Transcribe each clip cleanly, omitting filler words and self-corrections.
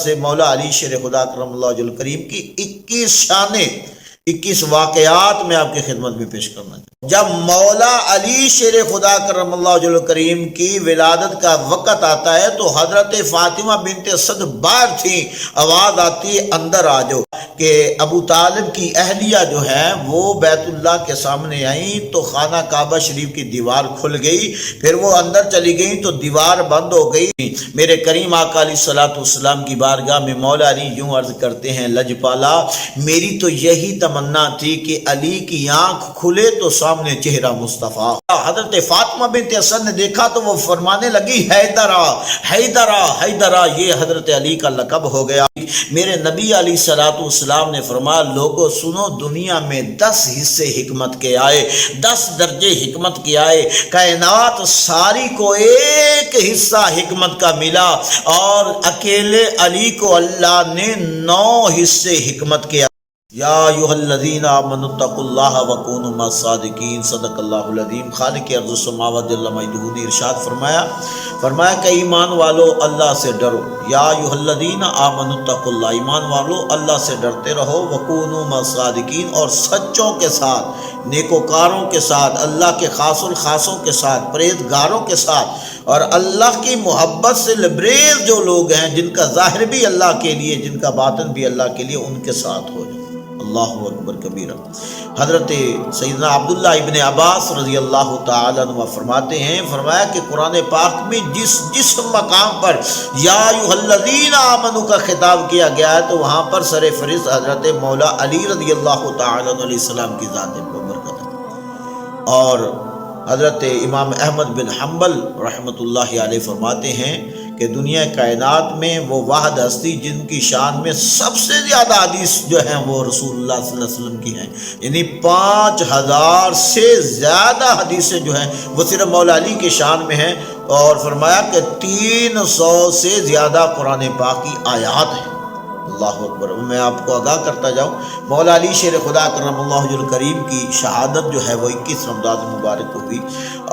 سے مولا علی شیر خدا کرم اللہ وجہ الکریم کی 21 شانیں 21 واقعات میں آپ کی خدمت میں پیش کرنا چاہتا ہوں۔ جب مولا علی شیر خدا کرم اللہ وجہ الکریم کی ولادت کا وقت آتا ہے تو حضرت فاطمہ بنت اسد باہر تھیں، آواز آتی ہے اندر آ جاؤ، کہ ابو طالب کی اہلیہ جو ہے وہ بیت اللہ کے سامنے آئیں تو خانہ کعبہ شریف کی دیوار کھل گئی، پھر وہ اندر چلی گئیں تو دیوار بند ہو گئی۔ میرے کریم آقا علیہ الصلوۃ والسلام کی بارگاہ میں مولا علی یوں عرض کرتے ہیں، لجپالا میری تو یہی تمنا تھی کہ علی کی آنکھ کھلے تو سامنے چہرہ مصطفیٰ۔ حضرت فاطمہ بنت اسد نے دیکھا تو وہ فرمانے لگی حیدرہ حیدرہ حیدرہ، یہ حضرت علی کا لقب ہو گیا۔ میرے نبی علیہ الصلوۃ والسلام نے فرمایا، لوگوں سنو، دنیا میں 10 حصے حکمت کے آئے، 10 درجے حکمت کے آئے، کائنات ساری کو ایک حصہ حکمت کا ملا اور اکیلے علی کو اللہ نے 9 حصے حکمت کے آئے۔ یا ایھا الذین آمنوا اتقوا اللہ وکونوا مع الصادقین، صدق اللہ العظیم۔ خالق ارض السماوات جل مجدہ نے ارشاد فرمایا کہ ایمان والو اللہ سے ڈرو۔ یا ایھا الذین آمنوا اتقوا اللہ، ایمان والو اللہ سے ڈرتے رہو، وکونوا مع الصادقین، اور سچوں کے ساتھ، نیکوکاروں کے ساتھ، اللہ کے خاص الخاصوں کے ساتھ، پرہیزگاروں کے ساتھ، اور اللہ کی محبت سے لبریز جو لوگ ہیں، جن کا ظاہر بھی اللہ کے لیے، جن کا باطن بھی اللہ کے لیے، ان کے ساتھ ہو جائے۔ اللہ اکبر کبیرہ۔ حضرت سیدنا عبداللہ ابن عباس رضی اللہ تعالیٰ عنہ فرماتے ہیں، فرمایا کہ قرآن پاک میں جس مقام پر یا ایھا الذین آمنوا کا خطاب کیا گیا ہے تو وہاں پر سر فہرست حضرت مولا علی رضی اللہ تعالیٰ علیہ السلام کی ذات برکت ہے۔ اور حضرت امام احمد بن حنبل رحمۃ اللہ علیہ فرماتے ہیں کہ دنیا کائنات میں وہ واحد ہستی جن کی شان میں سب سے زیادہ حدیث جو ہیں وہ رسول اللہ صلی اللہ علیہ وسلم کی ہیں، یعنی 5000 سے زیادہ حدیثیں جو ہیں وہ صرف مولا علی کی شان میں ہیں، اور فرمایا کہ 300 سے زیادہ قرآن پاک کی آیات ہیں۔ اللہ اکبر۔ میں آپ کو آگاہ کرتا جاؤں، مولا علی شیر خدا کرم اللہ وجہ الکریم کی شہادت جو ہے وہ 21 رمضان مبارک کو ہوئی،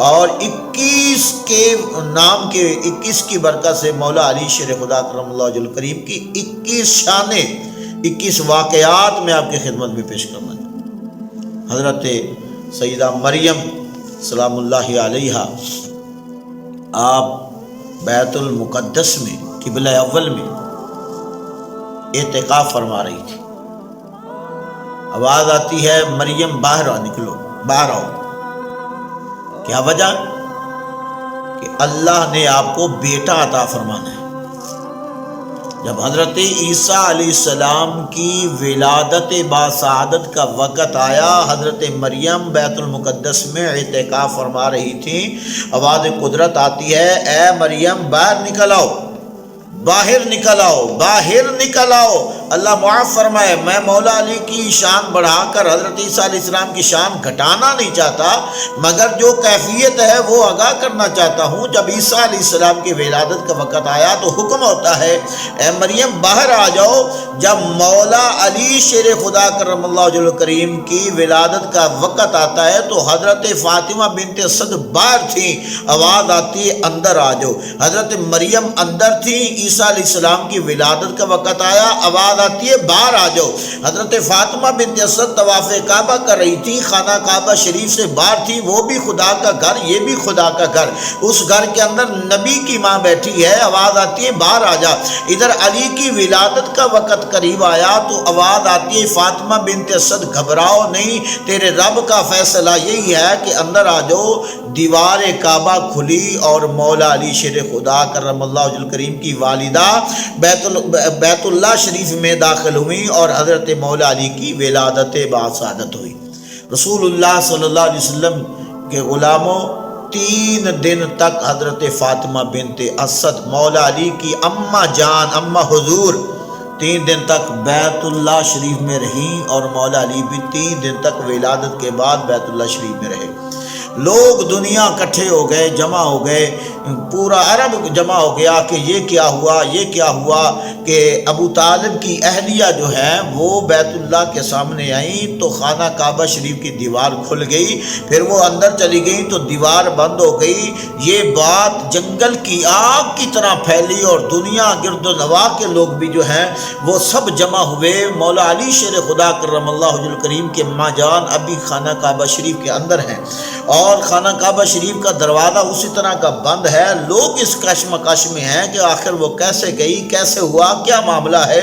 اور 21 کے نام کے 21 کی برکت سے مولا علی شیر خدا کرم اللہ وجہ الکریم کی 21 شانیں 21 واقعات میں آپ کی خدمت میں پیش کرنا چاہتا ہوں۔ حضرت سیدہ مریم سلام اللہ علیہا، آپ بیت المقدس میں قبلہ اول میں اعتکاف فرما رہی تھی، آواز آتی ہے مریم باہر نکلو، باہر آؤ۔ کیا وجہ؟ کہ اللہ نے آپ کو بیٹا عطا فرمانا ہے۔ جب حضرت عیسیٰ علیہ السلام کی ولادت باسعادت کا وقت آیا، حضرت مریم بیت المقدس میں اعتکاف فرما رہی تھی، آواز قدرت آتی ہے، اے مریم باہر نکل آؤ، باہر نکل آؤ، باہر نکل آؤ۔ اللہ معاف فرمائے، میں مولا علی کی شان بڑھا کر حضرت عیسیٰ علیہ السلام کی شان گھٹانا نہیں چاہتا، مگر جو کیفیت ہے وہ آگاہ کرنا چاہتا ہوں۔ جب عیسیٰ علیہ السلام کی ولادت کا وقت آیا تو حکم ہوتا ہے، اے مریم باہر آ جاؤ۔ جب مولا علی شیر خدا کرم اللہ وجہ الکریم کی ولادت کا وقت آتا ہے تو حضرت فاطمہ بنت اسد باہر تھیں، آواز آتی ہے اندر آ جاؤ۔ حضرت مریم اندر تھیں، عیسیٰ علیہ السلام کی ولادت کا وقت آیا، آواز آتی ہے باہر آ جاؤ۔ حضرت فاطمہ بنت اسد طواف کعبہ کر رہی تھی، خانہ کعبہ شریف سے باہر تھی، وہ بھی خدا کا گھر، یہ بھی خدا کا گھر، اس گھر کے اندر نبی کی ماں بیٹھی ہے، آواز آتی ہے باہر آ جا۔ ادھر علی کی ولادت کا وقت قریب آیا تو آواز آتی ہے فاطمہ بنت اسد گھبراؤ نہیں، تیرے رب کا فیصلہ یہی ہے کہ اندر آ جاؤ۔ دیوار کعبہ کھلی اور مولا علی شیر خدا کرم اللہ وجہ الکریم کی والدہ بیت اللہ شریف میں داخل ہوئی اور حضرت مولا علی کی ولادت باسعادت ہوئی۔ رسول اللہ صلی اللہ علیہ وسلم کے غلاموں، 3 دن تک حضرت فاطمہ بنت اسد مولا علی کی اماں جان، اماں حضور 3 دن تک بیت اللہ شریف میں رہیں، اور مولا علی بھی 3 دن تک ولادت کے بعد بیت اللہ شریف میں رہے۔ لوگ دنیا اکٹھے ہو گئے، جمع ہو گئے، پورا عرب جمع ہو گیا کہ یہ کیا ہوا کہ ابو طالب کی اہلیہ جو ہے وہ بیت اللہ کے سامنے آئیں تو خانہ کعبہ شریف کی دیوار کھل گئی، پھر وہ اندر چلی گئیں تو دیوار بند ہو گئی۔ یہ بات جنگل کی آگ کی طرح پھیلی اور دنیا گرد و نواح کے لوگ بھی جو ہیں وہ سب جمع ہوئے۔ مولا علی شیر خدا کرم اللہ وجہ الکریم کے اماں جان ابھی خانہ کعبہ شریف کے اندر ہیں اور خانہ کعبہ شریف کا دروازہ اسی طرح کا بند ہے۔ لوگ اس کشمکش میں ہیں کہ آخر وہ کیسے گئی، کیسے ہوا، کیا معاملہ ہے۔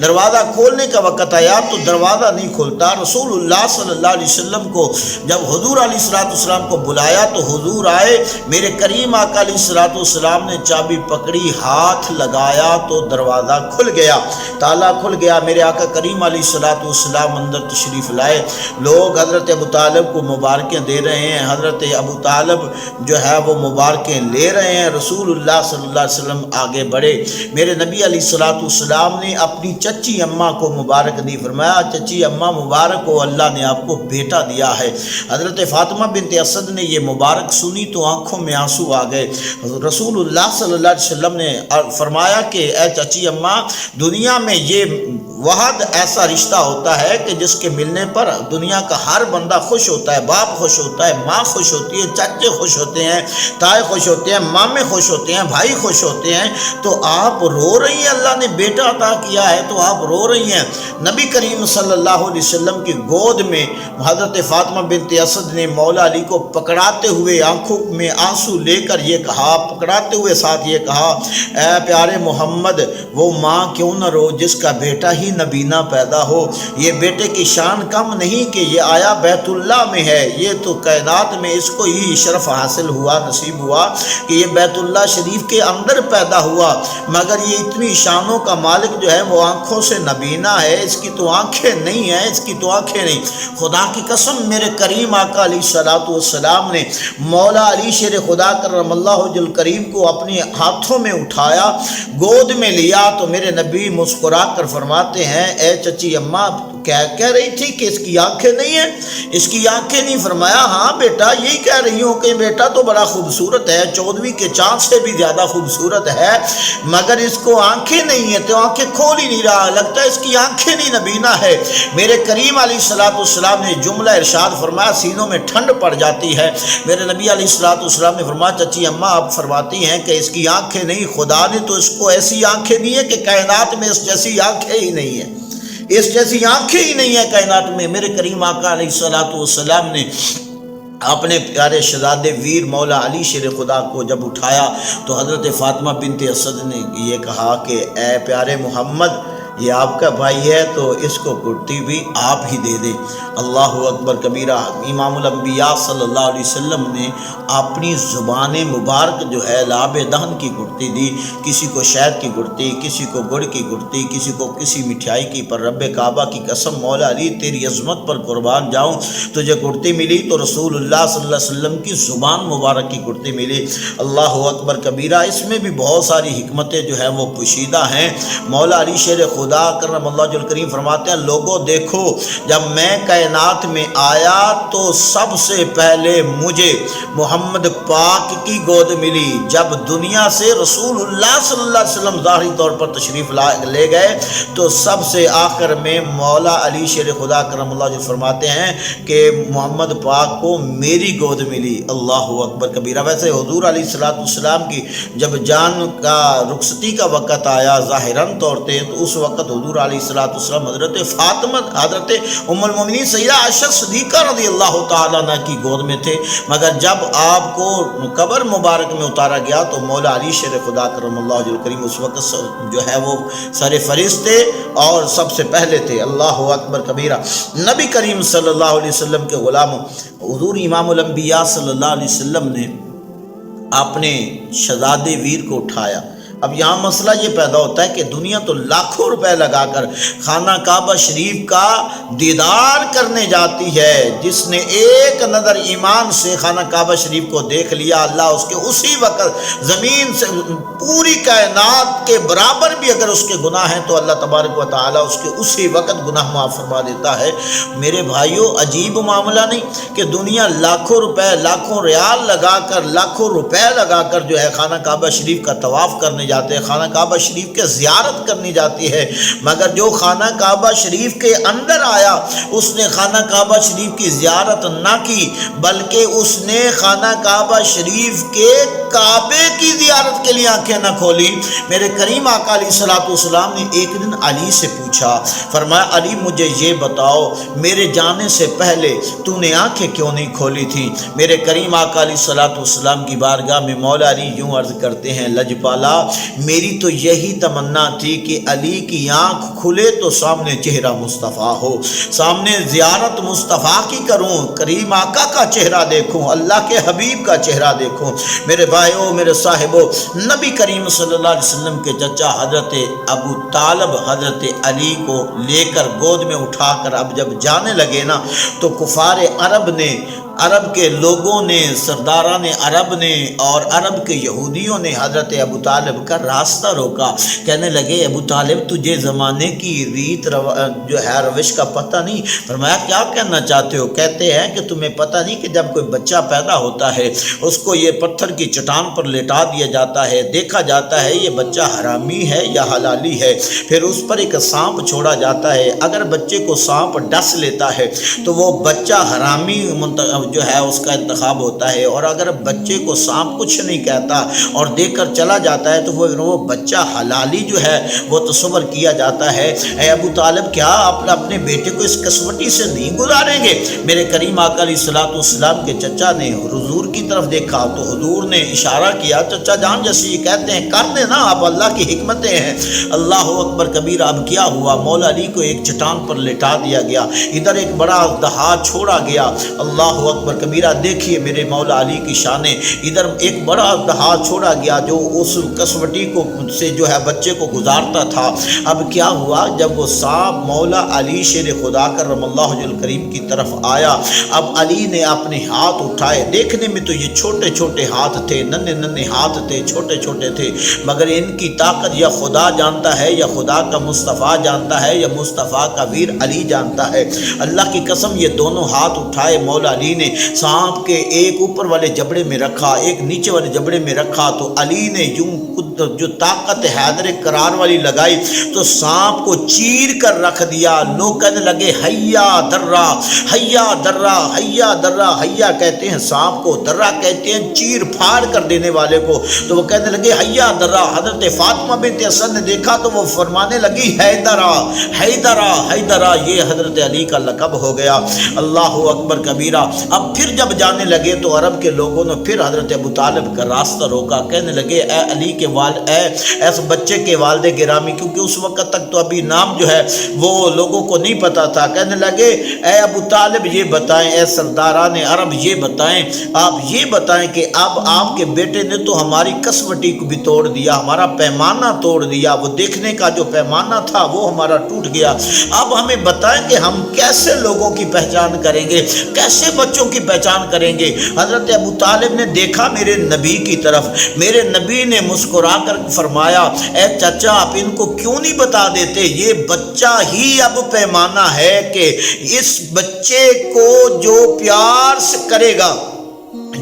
دروازہ کھولنے کا وقت آیا تو دروازہ نہیں کھولتا۔ رسول اللہ صلی اللہ علیہ وسلم کو جب حضور علیہ السلام کو بلایا تو حضور آئے، میرے کریم آقا علیہ السلام نے چابی پکڑی، ہاتھ لگایا تو دروازہ کھل گیا، تالا کھل گیا۔ میرے آقا کریم علیہ السلام اندر تشریف لائے۔ لوگ حضرت ابو طالب کو مبارکیں دے رہے ہیں، حضرت ابو طالب جو ہے وہ مبارکیں لے رہے ہیں۔ رسول اللہ صلی اللہ علیہ وسلم آگے بڑھے، میرے نبی علیہ السلام نے اپنی چچی اماں کو مبارک دی، فرمایا چچی اماں مبارک ہو، اللہ نے آپ کو بیٹا دیا ہے۔ حضرت فاطمہ بنت اسد نے یہ مبارک سنی تو آنکھوں میں آنسو آ گئے۔ رسول اللہ صلی اللہ علیہ وسلم نے فرمایا کہ اے چچی اماں، دنیا میں یہ وحد ایسا رشتہ ہوتا ہے کہ جس کے ملنے پر دنیا کا ہر بندہ خوش ہوتا ہے، باپ خوش ہوتا ہے، ماں خوش ہوتی ہے، چچے خوش ہوتے ہیں، تائے خوش ہوتے ہیں، مامے خوش ہوتے ہیں، بھائی خوش ہوتے ہیں، تو آپ رو رہی ہیں، اللہ نے بیٹا عطا کیا ہے تو آپ رو رہی ہیں۔ نبی کریم صلی اللہ علیہ وسلم کی گود میں حضرت فاطمہ بنت اسد نے مولا علی کو پکڑاتے ہوئے آنکھوں میں آنسو لے کر یہ کہا، پکڑاتے ہوئے ساتھ یہ کہا، اے پیارے محمد، وہ ماں کیوں نہ رو جس کا بیٹا ہی نبینہ پیدا ہو۔ یہ بیٹے کی شان کم نہیں کہ یہ آیا بیت اللہ میں ہے، یہ تو کائنات میں اس کو ہی شرف حاصل ہوا، نصیب ہوا کہ یہ بیت اللہ شریف کے اندر پیدا ہوا، مگر یہ اتنی شانوں کا مالک جو ہے وہ آنکھوں سے نبینہ ہے، اس کی تو آنکھیں نہیں ہیں، اس کی تو آنکھیں نہیں۔ خدا کی قسم میرے کریم آقا علیہ السلام نے مولا علی شیر خدا کرم اللہ وجہ الکریم کو اپنے ہاتھوں میں اٹھایا، گود میں لیا تو میرے نبی مسکرا کر فرماتے ہیں، اے چچی اماں کہہ رہی تھی کہ اس کی آنکھیں نہیں ہیں، اس کی آنکھیں نہیں؟ فرمایا ہاں بیٹا یہی کہہ رہی ہوں کہ بیٹا تو بڑا خوبصورت ہے، 14ویں کے چاند سے بھی زیادہ خوبصورت ہے، مگر اس کو آنکھیں نہیں ہیں، تو آنکھیں کھول ہی نہیں رہا، لگتا ہے اس کی آنکھیں نہیں نبینہ ہے۔ میرے کریم علیہ السلام نے جملہ ارشاد فرمایا، سینوں میں ٹھنڈ پڑ جاتی ہے۔ میرے نبی علیہ السلام نے فرمایا چچی اماں آپ فرماتی ہیں کہ اس کی آنکھیں نہیں، خدا نے تو اس کو ایسی آنکھیں دی ہیں کہ کائنات میں اس جیسی آنکھیں ہی نہیں ہیں، اس جیسی آنکھیں ہی نہیں ہیں کائنات میں۔ میرے کریم آقا علیہ السلام نے اپنے پیارے شہزادے ویر مولا علی شیر خدا کو جب اٹھایا تو حضرت فاطمہ بنت اسد نے یہ کہا کہ اے پیارے محمد، یہ آپ کا بھائی ہے تو اس کو کرتی بھی آپ ہی دے دیں۔ اللہ اکبر کبیرہ۔ امام الانبیاء صلی اللہ علیہ وسلم نے اپنی زبان مبارک جو ہے لعاب دہن کی کرتی دی، کسی کو شہد کی کرتی، کسی کو گڑ کی کرتی، کسی کو کسی مٹھائی کی، پر رب کعبہ کی قسم مولا علی تیری عظمت پر قربان جاؤں، تجھے کرتی ملی تو رسول اللہ صلی اللہ علیہ وسلم کی زبان مبارک کی کرتی ملی۔ اللہ اکبر کبیرہ۔ اس میں بھی بہت ساری حکمتیں جو ہیں وہ پوشیدہ ہیں۔ مولا علی شیر خدا کرم اللہ وجہ الکریم فرماتے ہیں، لوگوں دیکھو جب میں کائنات میں آیا تو سب سے پہلے مجھے محمد پاک کی گود ملی، جب دنیا سے رسول اللہ صلی اللہ علیہ وسلم ظاہری طور پر تشریف لے گئے تو سب سے آخر میں مولا علی شیر خدا کرم اللہ وجہ فرماتے ہیں کہ محمد پاک کو میری گود ملی۔ اللہ اکبر کبیرہ۔ ویسے حضور علیہ السلام کی جب جان کا رخصتی کا وقت آیا ظاہراً طور پہ تو اس وقت حضور علیہ السلام حضرت فاطمہ، حضرت ام المومنین سیدہ عائشہ صدیقہ رضی اللہ تعالیٰ عنہ کی گود میں تھے، مگر جب آپ کو قبر مبارک میں اتارا گیا تو مولا علی شیر خدا کرم اللہ وجہ الکریم اس وقت جو ہے وہ سر فہرست تھے اور سب سے پہلے تھے۔ اللہ اکبر کبیرہ۔ نبی کریم صلی اللہ علیہ وسلم کے غلام حضور امام الانبیاء صلی اللہ علیہ وسلم نے اپنے شہزادے ویر کو اٹھایا، اب یہاں مسئلہ یہ پیدا ہوتا ہے کہ دنیا تو لاکھوں روپے لگا کر خانہ کعبہ شریف کا دیدار کرنے جاتی ہے. جس نے ایک نظر ایمان سے خانہ کعبہ شریف کو دیکھ لیا، اللہ اس کے اسی وقت زمین سے پوری کائنات کے برابر بھی اگر اس کے گناہ ہیں تو اللہ تبارک و تعالیٰ اس کے اسی وقت گناہ معاف فرما دیتا ہے. میرے بھائیوں، عجیب معاملہ نہیں کہ دنیا لاکھوں روپے، لاکھوں ریال لگا کر، لاکھوں روپے لگا کر جو ہے خانہ کعبہ شریف کا طواف کرنے جاتے ہیں، خانہ کعبہ شریف کے زیارت کرنی جاتی ہے، مگر جو خانہ کعبہ شریف کے اندر آیا اس نے خانہ کعبہ شریف کی زیارت نہ کی، بلکہ اس نے خانہ کعبہ شریف کے کعبے کی زیارت کے لیے آنکھیں نہ کھولی. میرے کریم آقا علیہ الصلوۃ والسلام نے ایک دن علی سے پوچھا، فرمایا علی مجھے یہ بتاؤ میرے جانے سے پہلے تو نے آنکھیں کیوں نہیں کھولی تھی؟ میرے کریم آقا علیہ الصلوۃ والسلام کی بارگاہ میں مولا علی یوں عرض کرتے ہیں، لجپالا میری تو یہی تمنا تھی کہ علی کی آنکھ کھلے تو سامنے چہرہ مصطفیٰ ہو، سامنے زیارت مصطفیٰ کی کروں، کریم آقا کا چہرہ دیکھوں، اللہ کے حبیب کا چہرہ دیکھوں. میرے بھائیوں، میرے صاحبوں، نبی کریم صلی اللہ علیہ وسلم کے چچا حضرت ابو طالب حضرت علی کو لے کر گود میں اٹھا کر اب جب جانے لگے نا تو کفار عرب کے لوگوں نے، سرداران عرب نے اور عرب کے یہودیوں نے حضرت ابو طالب کا راستہ روکا. کہنے لگے ابو طالب تجھے زمانے کی ریت جو ہے روش کا پتہ نہیں؟ فرمایا کیا کہنا چاہتے ہو؟ کہتے ہیں کہ تمہیں پتہ نہیں کہ جب کوئی بچہ پیدا ہوتا ہے اس کو یہ پتھر کی چٹان پر لٹا دیا جاتا ہے، دیکھا جاتا ہے یہ بچہ حرامی ہے یا حلالی ہے، پھر اس پر ایک سانپ چھوڑا جاتا ہے، اگر بچے کو سانپ ڈس لیتا ہے تو وہ بچہ حرامی جو ہے اس کا انتخاب ہوتا ہے، اور اگر بچے کو سانپ کچھ نہیں کہتا اور دیکھ کر چلا جاتا ہے تو وہ بچہ حلالی جو ہے وہ تصور کیا جاتا ہے. اے ابو طالب کیا آپ اپنے بیٹے کو اس کسوٹی سے نہیں گزاریں گے؟ میرے کریم آقا علیہ الصلوۃ والسلام کے چچا نے حضور کی طرف دیکھا تو حضور نے اشارہ کیا، چچا جان جیسے یہ کہتے ہیں کر دیں نا، آپ اللہ کی حکمتیں ہیں. اللہ اکبر کبیرہ. اب کیا ہوا؟ مولا علی کو ایک چٹان پر لٹا دیا گیا، ادھر ایک بڑا دہا چھوڑا گیا. اللہ اکبر کبیرہ. دیکھیے میرے مولا علی کی شانیں، ادھر ایک بڑا دہا چھوڑا گیا جو اس کسوٹی کو سے جو ہے بچے کو گزارتا تھا. اب کیا ہوا؟ جب وہ سانپ مولا علی شیر خدا کرم اللہ وجہ الکریم کی طرف آیا، اب علی نے اپنے ہاتھ اٹھائے. دیکھنے میں تو یہ چھوٹے چھوٹے ہاتھ تھے، ننھے ننھے ہاتھ تھے، چھوٹے چھوٹے تھے، مگر ان کی طاقت یا خدا جانتا ہے یا خدا کا مصطفیٰ جانتا ہے یا مصطفیٰ کا ویر علی جانتا ہے. اللہ کی قسم یہ دونوں ہاتھ اٹھائے مولا علی نے، سانپ کے ایک اوپر والے جبڑے میں رکھا، ایک نیچے والے جبڑے میں رکھا، تو علی نے یوں جو طاقت حیدر کرار والی لگائی تو سانپ کو چیر کر رکھ دیا. لوگ کہنے لگے حیا درہ، حیا درہ، حیا درہ. حیا کہتے ہیں سانپ کو، درہ کہتے ہیں چیر پھاڑ کر دینے والے کو. تو وہ کہنے لگے حیا درہ. حضرت فاطمہ بنت اسد نے دیکھا تو وہ فرمانے لگی حیدرہ، حیدرہ، حیدرہ. یہ حضرت علی کا لقب ہو گیا. اللہ اکبر کبیرہ. اب پھر جب جانے لگے تو عرب کے لوگوں نے پھر حضرت ابو طالب کا راستہ روکا. کہنے لگے اے علی کے ایس بچے کے والد گرامی، کیونکہ اس وقت تک تو ابھی نام جو ہے وہ لوگوں کو نہیں پتا تھا. کہنے لگے اے ابو طالب یہ بتائیں، اے سرداران عرب یہ بتائیں، آپ یہ بتائیں کہ اب آپ کے بیٹے نے تو ہماری کسوٹی کو بھی توڑ دیا، ہمارا پیمانہ توڑ دیا، وہ دیکھنے کا جو پیمانہ تھا وہ ہمارا ٹوٹ گیا. اب ہمیں بتائیں کہ ہم کیسے لوگوں کی پہچان کریں گے، کیسے بچوں کی پہچان کریں گے. حضرت ابو طالب نے دیکھا میرے نبی کی طرف. میرے نبی نے مسکرا کر فرمایا اے چچا آپ ان کو کیوں نہیں بتا دیتے؟ یہ بچہ ہی اب پیمانہ ہے کہ اس بچے کو جو پیار سے کرے گا،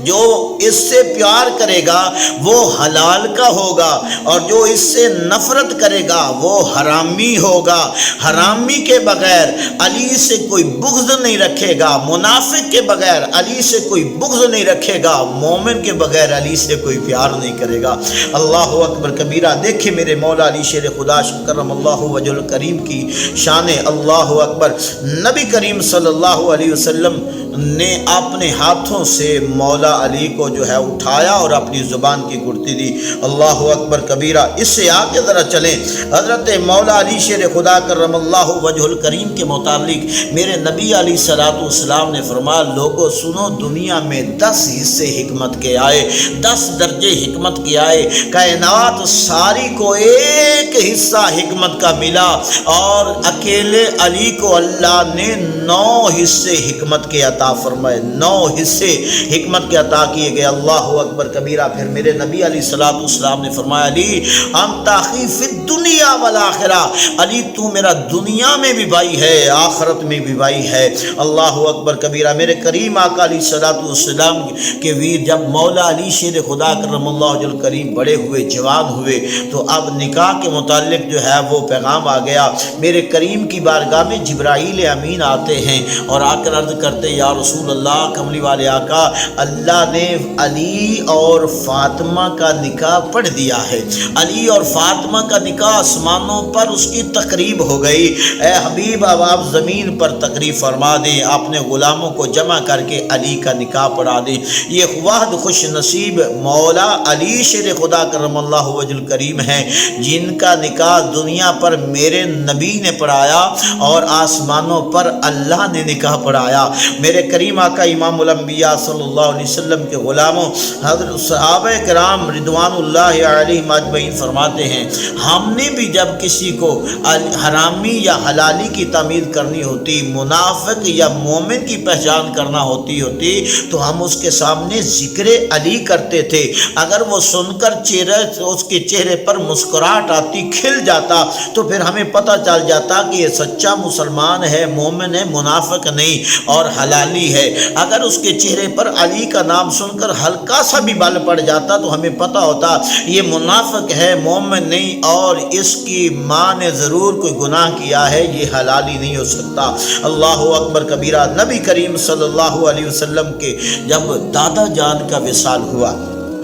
جو اس سے پیار کرے گا وہ حلال کا ہوگا، اور جو اس سے نفرت کرے گا وہ حرامی ہوگا. حرامی کے بغیر علی سے کوئی بغض نہیں رکھے گا، منافق کے بغیر علی سے کوئی بغض نہیں رکھے گا، مومن کے بغیر علی سے کوئی پیار نہیں کرے گا. اللہ اکبر کبیرہ. دیکھیں میرے مولا علی شیر خدا کرم اللہ وجہ الکریم کی شان. اللہ اکبر. نبی کریم صلی اللہ علیہ وسلم نے اپنے ہاتھوں سے مولا مولا علی کو جو ہے اٹھایا اور اپنی زبان کی گڑتی دی۔ اللہ اکبر کبیرہ۔ اس سے آگے ذرا چلیں، حضرت مولا علی شیر خدا کرم اللہ وجہ الکریم کے متعلق میرے نبی علیہ الصلوۃ والسلام نے فرمایا، لوگوں سنو، دنیا میں 10 حصے حکمت کے آئے، 10 درجے حکمت کے آئے، کائنات ساری کو ایک حصہ حکمت کا ملا، اور اکیلے علی کو اللہ نے 9 حصے حکمت کے عطا فرمائے، 9 حصے حکمت کے عطا کیے گئے۔ اللہ اکبر کبیرہ۔ پھر میرے نبی علیہ الصلوۃ والسلام نے فرمایا، علی انت اخی فی الدنیا والآخرہ، علی تو میرا دنیا میں بھی بھائی ہے، آخرت میں بھی بھائی ہے۔ اللہ اکبر کبیرہ۔ میرے کریم آقا علیہ الصلوۃ والسلام کے ویر جب مولا علی شیر خدا کرم اللہ وجہ الکریم بڑے ہوئے، جوان ہوئے، تو اب نکاح کے متعلق جو ہے وہ پیغام آ گیا۔ میرے کریم کی بارگاہ میں جبرائیل امین آتے ہیں اور آ کر عرض کرتے، یا رسول اللہ، کملی والے آقا، اللہ نے علی اور فاطمہ کا نکاح پڑھ دیا ہے، علی اور فاطمہ کا نکاح آسمانوں پر اس کی تقریب ہو گئی، اے حبیب اب آپ زمین پر تقریب فرما دیں، اپنے غلاموں کو جمع کر کے علی کا نکاح پڑھا دیں۔ یہ واحد خوش نصیب مولا علی شیر خدا کرم اللہ وجہ الکریم ہیں جن کا نکاح دنیا پر میرے نبی نے پڑھایا اور آسمانوں پر اللہ نے نکاح پڑھایا۔ میرے کریم آقا امام الانبیاء صلی اللہ علیہ وسلم کے غلاموں حضرت صحابہ کرام رضوان اللہ علیہم اجمعین فرماتے ہیں، ہم نے بھی جب کسی کو حرامی یا حلالی کی تمیز کرنی ہوتی، منافق یا مومن کی پہچان کرنا ہوتی تو ہم اس کے سامنے ذکر علی کرتے تھے، اگر وہ سن کر اس کے چہرے پر مسکراہٹ آتی، کھل جاتا، تو پھر ہمیں پتہ چل جاتا کہ یہ سچا مسلمان ہے، مومن ہے، منافق نہیں اور حلالی ہے۔ اگر اس کے چہرے پر علی کا نام سن کر ہلکا سا بھی بل پڑ جاتا تو ہمیں پتہ ہوتا یہ منافق ہے، مومن نہیں، اور اس کی ماں نے ضرور کوئی گناہ کیا ہے، یہ حلالی نہیں ہو سکتا۔ اللہ اکبر کبیرہ۔ نبی کریم صلی اللہ علیہ وسلم کے جب دادا جان کا وصال ہوا،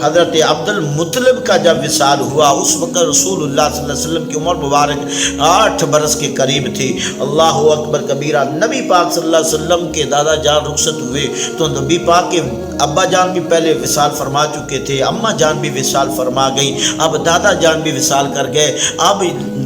حضرت عبد المطلب کا جب وصال ہوا، اس وقت رسول اللہ صلی اللہ علیہ وسلم کی عمر مبارک 8 برس کے قریب تھی۔ اللہ اکبر کبیرہ۔ نبی پاک صلی اللہ علیہ وسلم کے دادا جان رخصت ہوئے تو نبی پاک کے ابا جان بھی پہلے وصال فرما چکے تھے، اماں جان بھی وصال فرما گئی، اب دادا جان بھی وصال کر گئے۔ اب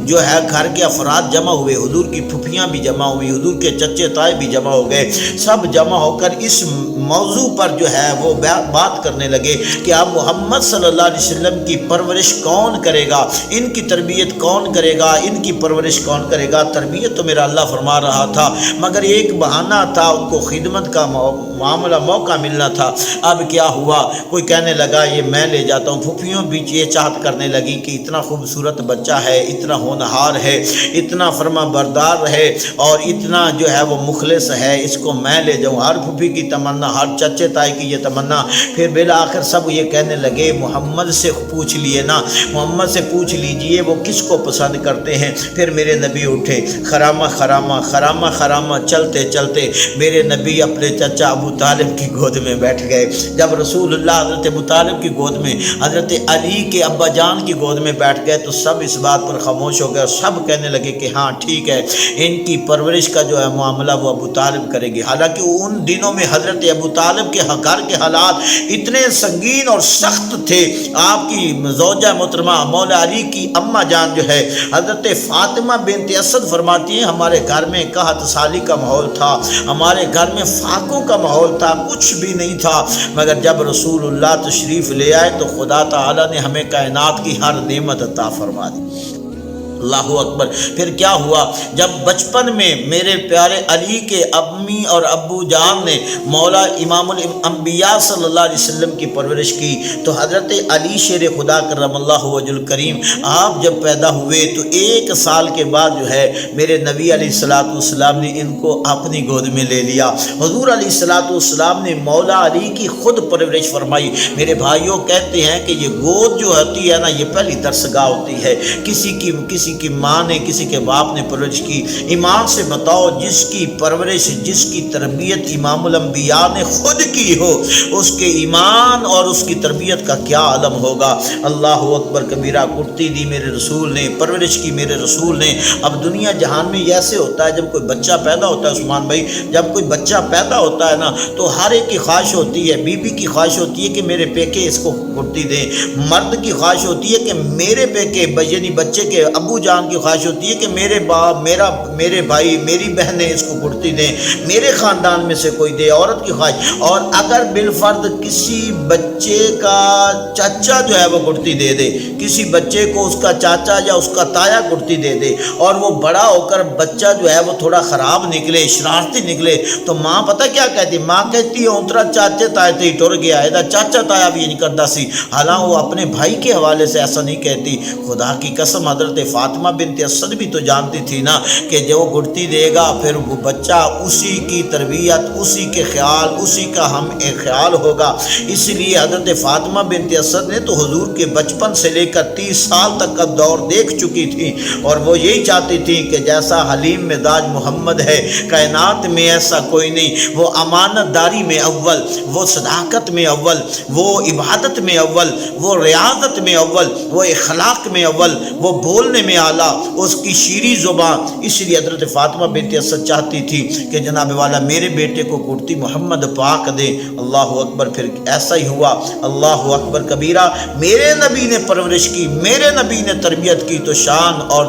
جو ہے گھر کے افراد جمع ہوئے، حضور کی پھپھیاں بھی جمع ہوئی، حضور کے چچے تائے بھی جمع ہو گئے، سب جمع ہو کر اس موضوع پر جو ہے وہ بات کرنے لگے کہ اب محمد صلی اللہ علیہ وسلم کی پرورش کون کرے گا، ان کی تربیت کون کرے گا، ان کی پرورش کون کرے گا۔ تربیت تو میرا اللہ فرما رہا تھا، مگر ایک بہانہ تھا، ان کو خدمت کا معاملہ موقع ملنا تھا۔ اب کیا ہوا، کوئی کہنے لگا یہ میں لے جاتا ہوں، پھوپھیوں بھی یہ چاہت کرنے لگی کہ اتنا خوبصورت بچہ ہے، اتنا ہونہار ہے، اتنا فرما بردار ہے اور اتنا جو ہے وہ مخلص ہے، اس کو میں لے جاؤں۔ ہر پھوپھی کی تمنا، ہر چچے تائی کی یہ تمنا۔ پھر بالآخر سب یہ کہنے لگے محمد سے پوچھ لیے نا، محمد سے پوچھ لیجئے وہ کس کو پسند کرتے ہیں۔ پھر میرے نبی اٹھے، خرامہ خرامہ خرامہ خرامہ چلتے چلتے میرے نبی اپنے چچا ابو طالب کی گود میں بیٹھ گئے۔ جب رسول اللہ حضرت ابو طالب کی گود میں، حضرت علی کے ابا جان کی گود میں بیٹھ گئے تو سب اس بات پر خاموش ہو گئے اور سب کہنے لگے کہ ہاں ٹھیک ہے، ان کی پرورش کا جو ہے معاملہ وہ ابو طالب کرے گی۔ حالانکہ ان دنوں میں حضرت ابو طالب کے گھر کے حالات اتنے سنگین اور سخت تھے۔ آپ کی زوجہ محترمہ مولا علی کی اماں جان جو ہے حضرت فاطمہ بنت اسد فرماتی ہیں، ہمارے گھر میں قحط سالی کا ماحول تھا، ہمارے گھر میں فاقوں کا ماحول تھا، کچھ بھی نہیں تھا، مگر جب رسول اللہ تشریف لے آئے تو خدا تعالی نے ہمیں کائنات کی ہر نعمت عطا فرما دی۔ اللہ اکبر۔ پھر کیا ہوا، جب بچپن میں میرے پیارے علی کے امی اور ابو جان نے مولا امام الانبیاء صلی اللہ علیہ وسلم کی پرورش کی تو حضرت علی شیر خدا کرم اللہ وجہ الکریم آپ جب پیدا ہوئے تو 1 سال کے بعد جو ہے میرے نبی علیہ الصلوۃ والسلام نے ان کو اپنی گود میں لے لیا۔ حضور علیہ الصلوۃ والسلام نے مولا علی کی خود پرورش فرمائی۔ میرے بھائیوں کہتے ہیں کہ یہ گود جو ہوتی ہے نا، یہ پہلی درسگاہ ہوتی ہے، کسی کسی کی ماں نے کسی کے باپ نے پرورش کی، ایمان سے بتاؤ جس کی پرورش جس کی تربیت امام الانبیاء نے خود کی ہو اس کے ایمان اور اس کی تربیت کا کیا عالم ہوگا۔ اللہ اکبر کبیرہ، کرتی دی میرے رسول نے، پرورش کی میرے رسول نے۔ اب دنیا جہان میں یہ ایسے ہوتا ہے، جب کوئی بچہ پیدا ہوتا ہے عثمان بھائی، جب کوئی بچہ پیدا ہوتا ہے نا تو ہر ایک کی خواہش ہوتی ہے، بیوی کی خواہش ہوتی ہے کہ میرے پیکے اس کو کرتی دیں، مرد کی خواہش ہوتی ہے کہ میرے پیکے یعنی بچے کے ابو جان کی خواہش ہوتی ہے کہ میرے باپ میرے بھائی میری بہنیں اس کو کرتی دیں، میرے خاندان میں سے کوئی دے، عورت کی خواہش۔ اور اگر بالفرض کسی بچے کا چاچا جو ہے وہ کرتی دے دے، کسی بچے کو اس کا چاچا یا اس کا تایا کرتی دے دے، اور وہ بڑا ہو کر بچہ جو ہے وہ تھوڑا خراب نکلے، شرارتی نکلے، تو ماں پتہ کیا کہتی؟ ماں کہتی ہے اونترا چاچے تائے تے ٹر گیا، ایدا چاچا تایا بھی نہیں کرتا سی۔ حالانکہ وہ اپنے بھائی کے حوالے سے ایسا نہیں کہتی۔ خدا کی قسم حضرت فاطمہ بنت اسد بھی تو جانتی تھی نا کہ جو گھٹتی دے گا پھر وہ بچہ اسی کی تربیت، اسی کے خیال، اسی کا ہم ایک خیال ہوگا۔ اس لیے حضرت فاطمہ بنت اسد نے تو حضور کے بچپن سے لے کر 30 سال تک کا دور دیکھ چکی تھی، اور وہ یہی چاہتی تھی کہ جیسا حلیم مزاج محمد ہے کائنات میں ایسا کوئی نہیں۔ وہ امانت داری میں اول، وہ صداقت میں اول، وہ عبادت میں اول، وہ ریاضت میں اول، وہ اخلاق میں اول، وہ بولنے میں اعلیٰ، اس کی شیریں زبان۔ اس لیے حضرت فاطمہ بنت اسد چاہتی تھی کہ جناب والا میرے بیٹے کو کرتی محمد پاک دے۔ اللہ اکبر، پھر ایسا ہی ہوا۔ اللہ اکبر کبیرہ، میرے نبی نے پرورش کی، میرے نبی نے تربیت کی، تو شان اور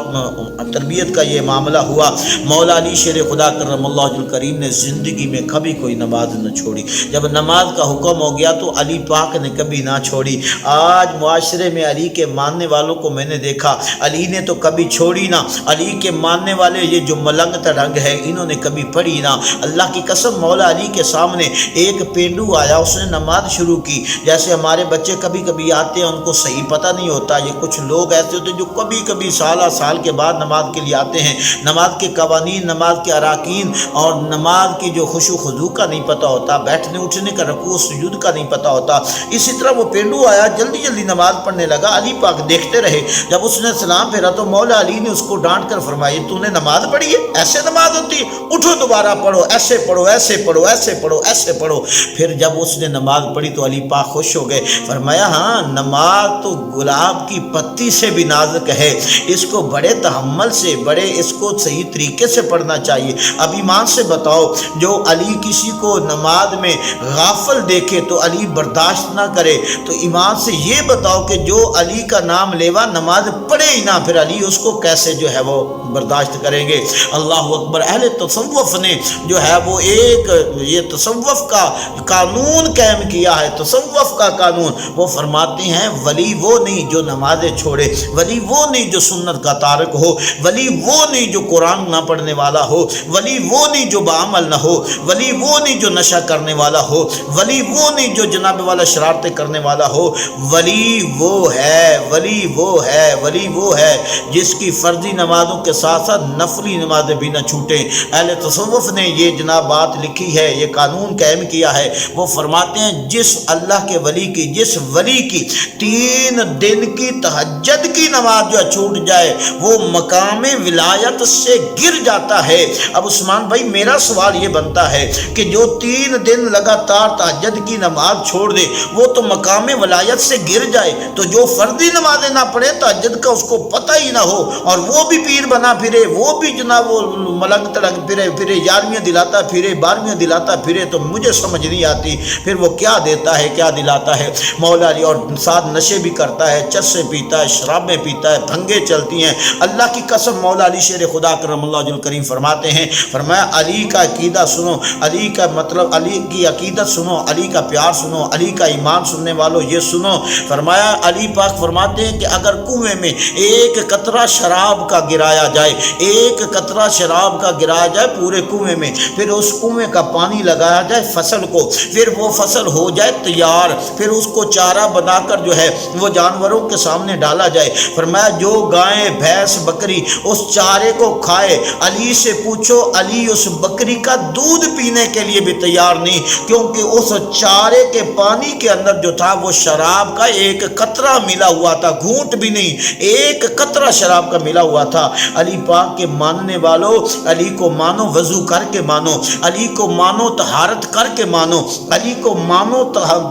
تربیت کا یہ معاملہ ہوا۔ مولا علی شیر خدا کرم اللہ وجہ الکریم نے زندگی میں کبھی کوئی نماز نہ چھوڑی۔ جب نماز کا حکم ہو گیا تو علی پاک نے کبھی نہ چھوڑی۔ آج معاشرے میں علی کے ماننے والوں کو میں نے دیکھا، علی نے تو کبھی چھوڑی نہ، علی کے ماننے والے یہ جو ملنگ تڑنگ ہے انہوں نے کبھی پڑھی نہ۔ اللہ کی قسم، مولا علی کے سامنے ایک پینڈو آیا، اس نے نماز شروع کی۔ جیسے ہمارے بچے کبھی کبھی آتے ہیں، ان کو صحیح پتہ نہیں ہوتا، یہ کچھ لوگ ایسے ہوتے ہیں جو کبھی کبھی سال کے بعد نماز کے لیے آتے ہیں، نماز کے قوانین، نماز کے اراکین اور نماز کی جو خشوع و خضوع کا نہیں پتہ ہوتا، بیٹھنے اٹھنے کا، رکوع سجود کا نہیں پتہ ہوتا۔ اسی طرح وہ پینڈو آیا، جلدی نماز پڑھنے لگا، علی پاک دیکھتے رہے۔ جب اس نے سلام پھیرا تو مولا علی نے اس کو ڈانٹ کر فرمایا، تو نے نماز پڑھی ہے؟ ایسے نماز ہوتی ہے؟ اٹھو دوبارہ پڑھو، ایسے پڑھو، ایسے پڑھو، ایسے پڑھو، ایسے پڑھو۔ پھر جب اس نے نماز پڑھی تو علی پاک خوش ہو گئے، فرمایا ہاں نماز تو گلاب کی پتی سے بھی نازک ہے، اس کو بڑے تحمل سے، بڑے اس کو صحیح طریقے سے پڑھنا چاہیے۔ اب ایمان سے بتاؤ، جو علی کسی کو نماز میں غافل دیکھے تو علی برداشت نہ کرے، تو ایمان سے یہ بتاؤ کہ جو علی کا نام لیوا نماز پڑھے ہی نہ، پھر علی اس کو کیسے جو ہے وہ برداشت کریں گے؟ اللہ اکبر۔ اہل تصوف نے جو ہے وہ ایک یہ تصوف کا قانون قائم کیا ہے، تصوف کا قانون۔ وہ فرماتے ہیں ولی وہ نہیں جو نمازیں چھوڑے، ولی وہ نہیں جو سنت کا تارک ہو، ولی وہ نہیں جو قرآن نہ پڑھنے والا ہو، ولی وہ نہیں جو بعمل نہ ہو، ولی وہ نہیں جو نشہ کرنے والا ہو، ولی وہ نہیں جو جناب والا شرارتیں کرنے والا ہو، ولی وہ ہے، ولی وہ ہے، ولی وہ ہے جس کی فرضی نمازوں کے ساتھ ساتھ نفلی نمازیں بھی نہ چھوٹیں۔ اہل تصوف نے یہ جناب بات لکھی ہے، یہ قانون قائم کیا ہے۔ وہ فرماتے ہیں جس اللہ کے ولی کی، جس ولی کی 3 دن کی تہجد کی نماز جو چھوٹ جائے وہ مقام ولایت سے گر جاتا ہے۔ اب عثمان بھائی میرا سوال یہ بنتا ہے کہ جو 3 دن لگاتار تہجد کی نماز چھوڑ دے وہ تو مقام ولایت سے گر جائے، تو جو فردی نمازیں نہ پڑھے، تہجد کا اس کو پتہ ہی نہ ہو، اور وہ بھی پیر بنا پھرے، وہ بھی جناب وہ ملنگ تلنگ پھرے 11ویں دلاتا پھرے، 12ویں دلاتا پھرے، تو مجھے سمجھ نہیں آتی پھر وہ کیا دیتا ہے، کیا دلاتا ہے مولا علی۔ اور ساتھ نشے بھی کرتا ہے، چرسیں پیتا ہے، شرابیں پیتا ہے، بھنگیں چلتی ہیں۔ اللہ کی قسم، مولا علی شیر خدا کرم اللہ وجہ الکریم فرماتے ہیں، فرمایا علی کا عقیدہ سنو، علی کا مطلب، علی کی عقیدت سنو، علی کا پیار سنو، علی کا ایمان سننے والوں یہ سنو۔ فرمایا علی پاک فرماتے ہیں کہ اگر کنویں میں ایک قطرہ شراب کا گرایا جائے، ایک قطرہ شراب کا گرایا جائے پورے کنویں میں، پھر اس کنویں کا پانی لگایا جائے فصل کو، پھر وہ فصل ہو جائے تیار، پھر اس کو چارہ بنا کر جو ہے وہ جانوروں کے سامنے ڈالا جائے، فرمایا جو گائے بھینس بکری اس چارے کو کھائے، علی سے پوچھو علی اس بکری کا دودھ پینے کے لیے بھی تیار نہیں، کیونکہ اس چارے کے پانی کے اندر جو تھا وہ شراب کا ایک قطرہ ملا ہوا تھا، گھونٹ بھی نہیں، ایک قطرہ شراب کا ملا ہوا تھا۔ علی پاک کے ماننے والوں، علی کو مانو وضو کر کے مانو، علی کو مانو طہارت کر کے مانو، علی کو مانو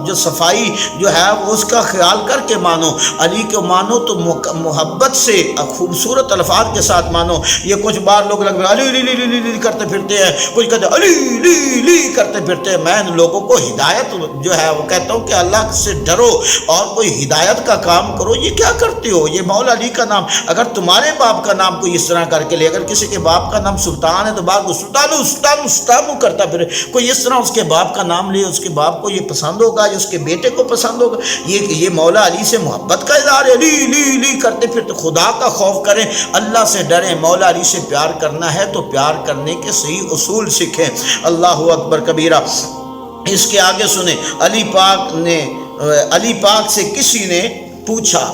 جو صفائی جو ہے اس کا خیال کر کے مانو، علی کو مانو تو محبت سے خوبصورت الفاظ کے ساتھ مانو۔ یہ کچھ بار لوگ لگ علی لی لی لی لی کرتے پھرتے ہیں، کچھ کہتے ہیں علی لی لی کرتے پھرتے ہیں۔ میں ان لوگوں کو ہدایت جو ہے وہ کہتا ہوں کہ اللہ سے ڈرو اور کوئی ہدایت کا کام کرو۔ یہ کیا کرتے ہو؟ یہ مولا علی کا نام، اگر تمہارے باپ کا نام کوئی اس طرح کر کے لے، اگر کسی کے باپ کا نام سلطان ہے تو باپ کو سلطان کرتا پھر کوئی اس طرح اس کے باپ کا نام لے، اس کے باپ کو یہ پسند ہوگا یا اس کے بیٹے کو پسند ہوگا؟ یہ مولا علی سے محبت کا اظہار ہے؟ لی لی لی کرتے پھر تو خدا کا خوف کریں، اللہ سے ڈریں، مولا علی سے پیار کرنا ہے تو پیار کرنے کے صحیح اصول سیکھیں۔ اللہ اکبر کبیرہ۔ اس کے آگے سنیں، علی پاک سے کسی نے پوچھا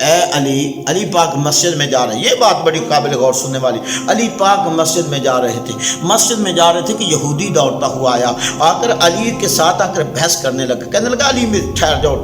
اے علی پاک مسجد میں جا رہے ہیں، یہ بات بڑی قابل غور سننے والی، علی پاک مسجد میں جا رہے تھے کہ یہودی دوڑتا ہوا آیا، آ کر علی کے ساتھ آ کر بحث کرنے لگا، کہنے لگا علی ٹھہر جاؤ،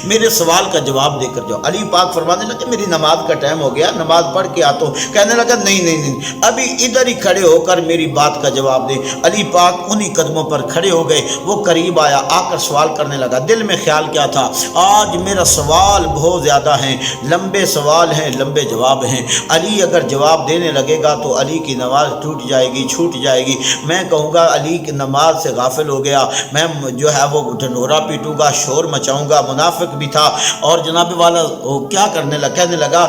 میرے سوال کا جواب دے کر جاؤ۔ علی پاک فرمانے لگے میری نماز کا ٹائم ہو گیا، نماز پڑھ کے آتا ہوں۔ کہنے لگا نہیں، ابھی ادھر ہی کھڑے ہو کر میری بات کا جواب دے۔ علی پاک انہی قدموں پر کھڑے ہو گئے، وہ قریب آیا، آ کر سوال کرنے لگا۔ دل میں خیال کیا تھا، آج میرا سوال بہت زیادہ ہے، لمبے سوال ہیں، لمبے جواب ہیں، علی اگر جواب دینے لگے گا تو علی کی نماز چھوٹ جائے گی، میں کہوں گا علی کی نماز سے غافل ہو گیا، میں جو ہے وہ ڈھنڈورا پیٹوں گا، شور مچاؤں گا۔ منافق بھی تھا اور جناب والا کیا کہنے لگا،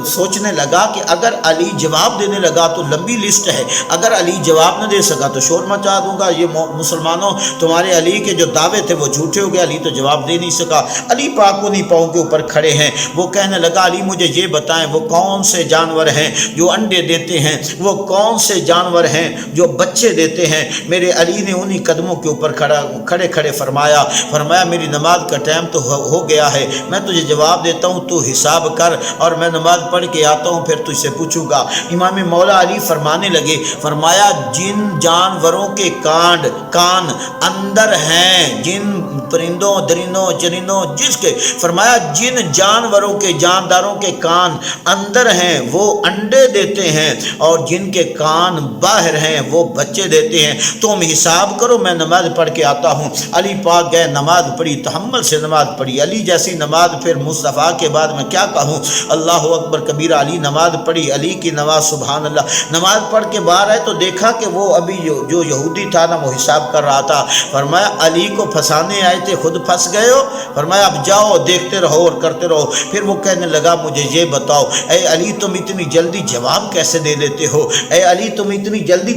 سوچنے لگا کہ اگر علی جواب دینے لگا تو لمبی لسٹ ہے، اگر علی جواب نہ دے سکا تو شور مچا دوں گا، یہ مسلمانوں تمہارے علی کے جو دعوے تھے وہ جھوٹے ہو گئے، علی تو جواب دے نہیں سکا۔ علی پاک انہی پاؤں کے اوپر کھڑے ہیں، وہ کہنے لگا علی مجھے یہ بتائیں وہ کون سے جانور ہیں جو انڈے دیتے ہیں، وہ کون سے جانور ہیں جو بچے دیتے ہیں؟ میرے علی نے انہی قدموں کے اوپر کھڑے فرمایا میری نماز کا ٹائم تو ہو گیا ہے، میں تجھے جواب دیتا ہوں، تو حساب کر اور میں نماز پڑھ کے آتا ہوں، پھر تجھ سے پوچھوں گا۔ امام مولا علی فرمانے لگے، فرمایا جن جانوروں کے کان اندر ہیں، جن پرندوں درندوں چرندوں جس کے، فرمایا جن جانوروں کے جانداروں کے کان اندر ہیں وہ انڈے دیتے ہیں، اور جن کے کان باہر ہیں وہ بچے دیتے ہیں، تم حساب کرو، میں نماز پڑھ کے آتا ہوں۔ علی پاک گئے، نماز پڑھی، تحمل سے نماز پڑھی، علی جیسی نماز پھر مصطفیٰ کے بعد میں کیا کہوں۔ اللہ اکبر کبیرہ۔ علی نماز پڑھی، علی کی نماز، سبحان اللہ۔ نماز پڑھ کے باہر آئے تو دیکھا کہ وہ ابھی جو یہودی تھا نا وہ حساب کر رہا تھا، فرمایا علی کو پھنسانے آئے تھے، خود پھنس گئے ہو، فرمایا اب جاؤ دیکھتے رہو اور کرتے رہو۔ پھر وہ کہنے لگا مجھے یہ بتاؤ اے علی تم اتنی جلدی جواب کیسے دے لیتے ہو؟ اے علی تم اتنی جلدی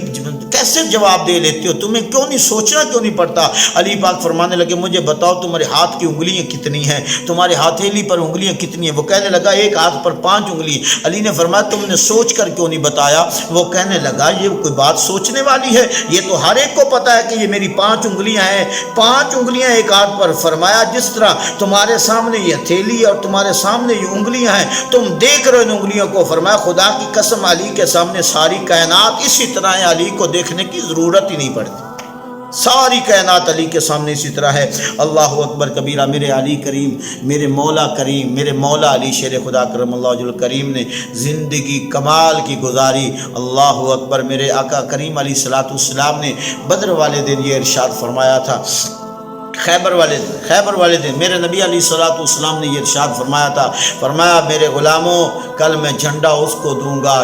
کیسے جواب دے لیتے ہو؟ تمہیں کیوں نہیں سوچنا کیوں نہیں پڑتا؟ علی پاک فرمانے لگے مجھے بتاؤ تمہارے ہاتھ کی انگلیاں کتنی ہیں، تمہارے ہتھیلی پر انگلیاں کتنی ہیں؟ وہ کہنے لگا ایک ہاتھ پر 5 انگلی۔ علی نے فرمایا تم نے سوچ کر کیوں نہیں بتایا؟ وہ کہنے لگا یہ کوئی بات سوچنے والی ہے، یہ تو ہر ایک کو پتا ہے کہ یہ میری 5 انگلیاں ہیں، 5 انگلیاں ایک ہاتھ پر۔ فرمایا جس طرح تمہارے سامنے یہ ہتھیلی اور تمہارے سامنے یہ انگلیاں ہیں، تم دیکھ رہے ان انگلیوں کو، فرمایا خدا کی قسم علی کے سامنے ساری کائنات اسی طرح ہے، علی کو دیکھنے کی ضرورت ہی نہیں پڑتی، ساری کائنات علی کے سامنے اسی طرح ہے۔ اللہ اکبر کبیرہ۔ میرے علی کریم، میرے مولا کریم، میرے مولا علی شیر خدا کرم اللہ وجہ الکریم نے زندگی کمال کی گزاری۔ اللہ اکبر۔ میرے آقا کریم علیہ الصلوۃ والسلام نے بدر والے دن یہ ارشاد فرمایا تھا، خیبر والے دن میرے نبی علیہ الصلوۃ والسلام نے یہ ارشاد فرمایا تھا، فرمایا میرے غلاموں کل میں جھنڈا اس کو دوں گا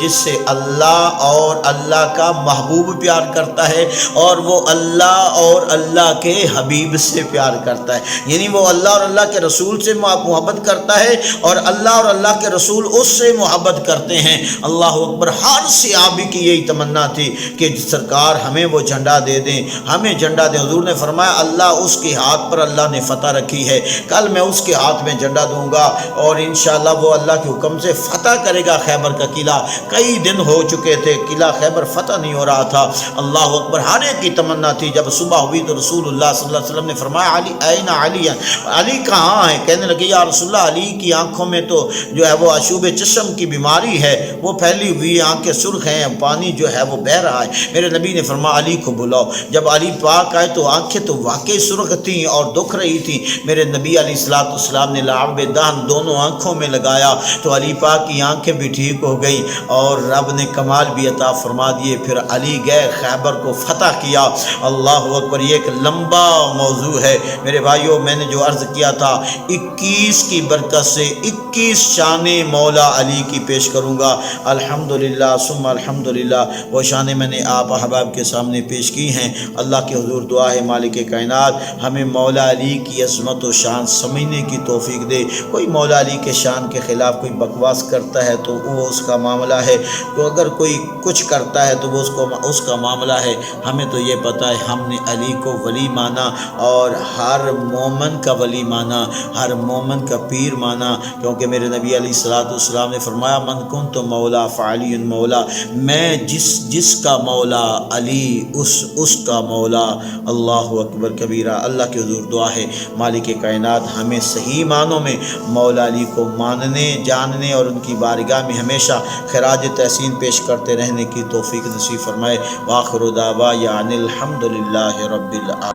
جس سے اللہ اور اللہ کا محبوب پیار کرتا ہے اور وہ اللہ اور اللہ کے حبیب سے پیار کرتا ہے، یعنی وہ اللہ اور اللہ کے رسول سے محبت کرتا ہے اور اللہ اور اللہ کے رسول اس سے محبت کرتے ہیں۔ اللہ اکبر۔ ہر صحابی کی یہی تمنا تھی کہ سرکار ہمیں وہ جھنڈا دے دیں، ہمیں جھنڈا دیں۔ حضور نے فرمایا اللہ اس کے ہاتھ پر اللہ نے فتح رکھی ہے، کل میں اس کے ہاتھ میں جھنڈا دوں گا اور انشاءاللہ وہ اللہ کے حکم سے فتح کرے گا خیبر کا قلعہ۔ کئی دن ہو چکے تھے، قلعہ خیبر فتح نہیں ہو رہا تھا۔ اللہ اکبر۔ ہر ایک کی تمنا تھی۔ جب صبح ہوئی تو رسول اللہ صلی اللہ علیہ وسلم نے فرمایا علی این علی، علی کہاں ہے؟ کہنے لگے یا رسول اللہ علی کی آنکھوں میں تو جو ہے وہ عشوب چشم کی بیماری ہے، وہ پھیلی ہوئی آنکھیں سرخ ہیں، پانی جو ہے وہ بہہ رہا ہے۔ میرے نبی نے فرمایا علی کو بلاؤ۔ جب علی پاک آئے تو آنکھیں تو واقعی آنکھیں سرخ تھیں اور دکھ رہی تھیں، میرے نبی علیہ الصلوۃ والسلام نے لعاب دہن دونوں آنکھوں میں لگایا تو علی پاک کی آنکھیں بھی ٹھیک ہو گئیں اور رب نے کمال بھی عطا فرما دیے۔ پھر علی گئے، خیبر کو فتح کیا۔ اللہ اکبر، یہ ایک لمبا موضوع ہے میرے بھائیوں۔ میں نے جو عرض کیا تھا 21 کی برکت سے 21 شانیں مولا علی کی پیش کروں گا الحمدللہ ثم الحمدللہ۔ وہ شانیں میں نے آپ احباب کے سامنے پیش کی ہیں۔ اللہ کے حضور دعا ہے مالک کائنات ہمیں مولا علی کی عظمت و شان سمجھنے کی توفیق دے۔ کوئی مولا علی کے شان کے خلاف کوئی بکواس کرتا ہے تو وہ اس کا معاملہ ہے، تو اگر کوئی کچھ کرتا ہے تو وہ اس کا معاملہ ہے۔ ہمیں تو یہ پتہ ہے ہم نے علی کو ولی مانا اور ہر مومن کا ولی مانا، ہر مومن کا پیر مانا، کیونکہ میرے نبی علیہ الصلوۃ والسلام نے فرمایا من کنت مولا فعلی مولا، میں جس کا مولا علی اس کا مولا۔ اللہ اکبر کبیرہ۔ اللہ کے حضور دعا ہے مالک کائنات ہمیں صحیح معنوں میں مولا علی کو ماننے، جاننے اور ان کی بارگاہ میں ہمیشہ خراج تحسین پیش کرتے رہنے کی توفیق نصیب فرمائے۔ وآخر دعوانا الحمدللہ رب العالمین۔